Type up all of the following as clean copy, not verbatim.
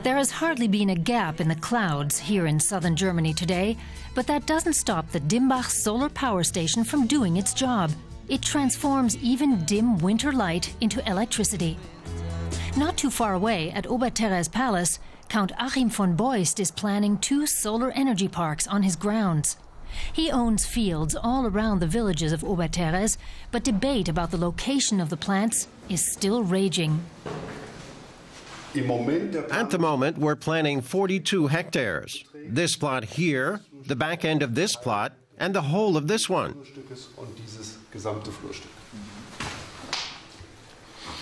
There has hardly been a gap in the clouds here in southern Germany today, but that doesn't stop the Dimbach solar power station from doing its job. It transforms even dim winter light into electricity. Not too far away at Oberterres Palace, Count Achim von Beust is planning 2 solar energy parks on his grounds. He owns fields all around the villages of Oberterres, but debate about the location of the plants is still raging. At the moment, we're planning 42 hectares. This plot here, the back end of this plot, and the whole of this one.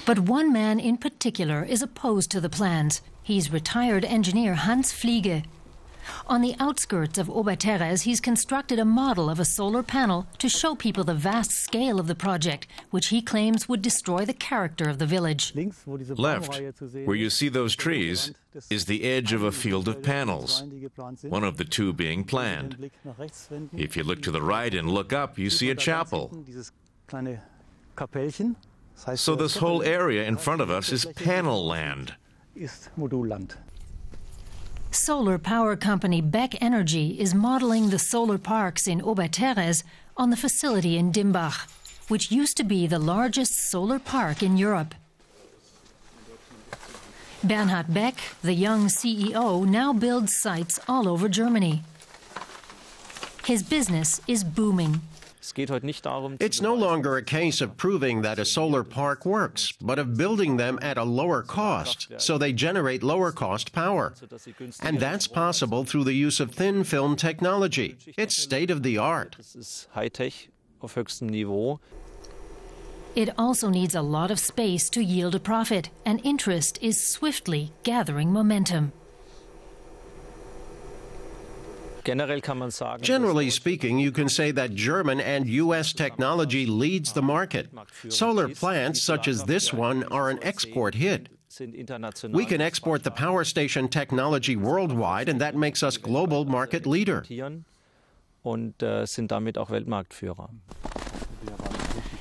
But one man in particular is opposed to the plans. He's retired engineer Hans Fliege. On the outskirts of Oberterres, he's constructed a model of a solar panel to show people the vast scale of the project, which he claims would destroy the character of the village. Left, where you see those trees, is the edge of a field of panels, one of the 2 being planned. If you look to the right and look up, you see a chapel. So this whole area in front of us is panel land. Solar power company Beck Energy is modeling the solar parks in Oberterres on the facility in Dimbach, which used to be the largest solar park in Europe. Bernhard Beck, the young CEO, now builds sites all over Germany. His business is booming. It's no longer a case of proving that a solar park works, but of building them at a lower cost, so they generate lower cost power. And that's possible through the use of thin film technology. It's state of the art. It also needs a lot of space to yield a profit, and interest is swiftly gathering momentum. Generally speaking, you can say that German and U.S. technology leads the market. Solar plants such as this one are an export hit. We can export the power station technology worldwide, and that makes us global market leader.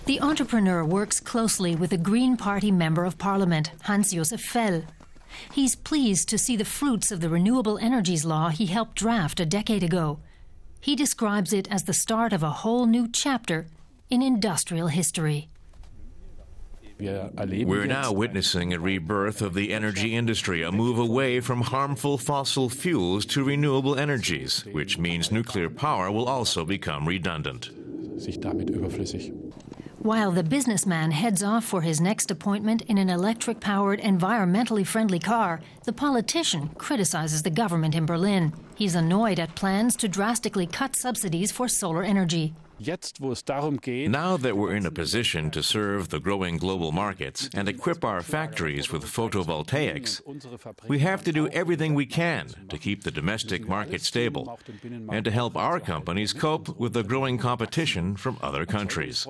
The entrepreneur works closely with a Green Party Member of Parliament, Hans-Josef Fell. He's pleased to see the fruits of the renewable energies law he helped draft a decade ago. He describes it as the start of a whole new chapter in industrial history. We're now witnessing a rebirth of the energy industry, a move away from harmful fossil fuels to renewable energies, which means nuclear power will also become redundant. While the businessman heads off for his next appointment in an electric-powered, environmentally friendly car, the politician criticizes the government in Berlin. He's annoyed at plans to drastically cut subsidies for solar energy. Now that we're in a position to serve the growing global markets and equip our factories with photovoltaics, we have to do everything we can to keep the domestic market stable and to help our companies cope with the growing competition from other countries.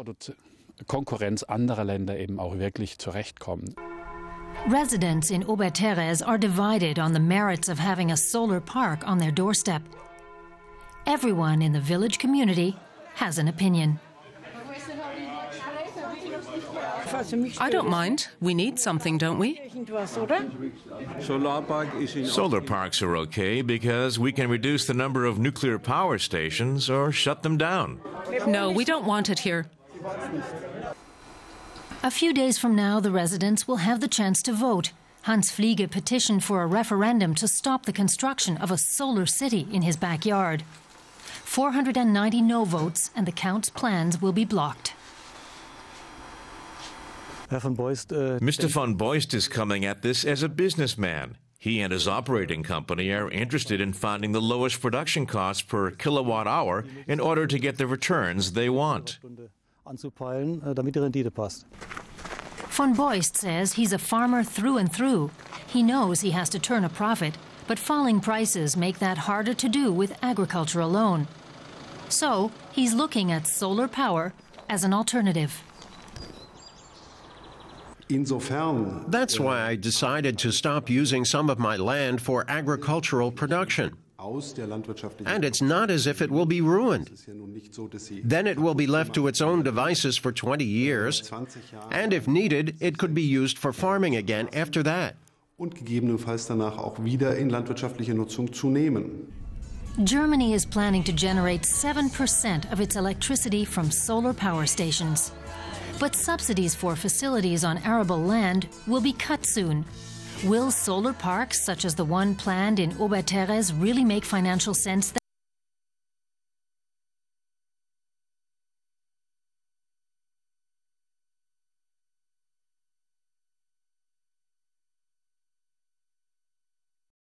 Residents in Oberterres are divided on the merits of having a solar park on their doorstep. Everyone in the village community has an opinion. I don't mind. We need something, don't we? Solar parks are okay because we can reduce the number of nuclear power stations or shut them down. No, we don't want it here. A few days from now, the residents will have the chance to vote. Hans Fliege petitioned for a referendum to stop the construction of a solar city in his backyard. 490 no votes, and the Count's plans will be blocked. Mr. von Beust is coming at this as a businessman. He and his operating company are interested in finding the lowest production cost per kilowatt hour in order to get the returns they want. Von Beust says he's a farmer through and through. He knows he has to turn a profit, but falling prices make that harder to do with agriculture alone. So he's looking at solar power as an alternative. That's why I decided to stop using some of my land for agricultural production. And it's not as if it will be ruined. Then it will be left to its own devices for 20 years, and if needed, it could be used for farming again after that. Und gegebenenfalls danach auch wieder in landwirtschaftliche Nutzung zu nehmen. Germany is planning to generate 7% of its electricity from solar power stations. But subsidies for facilities on arable land will be cut soon. Will solar parks, such as the one planned in Oberterres, really make financial sense then?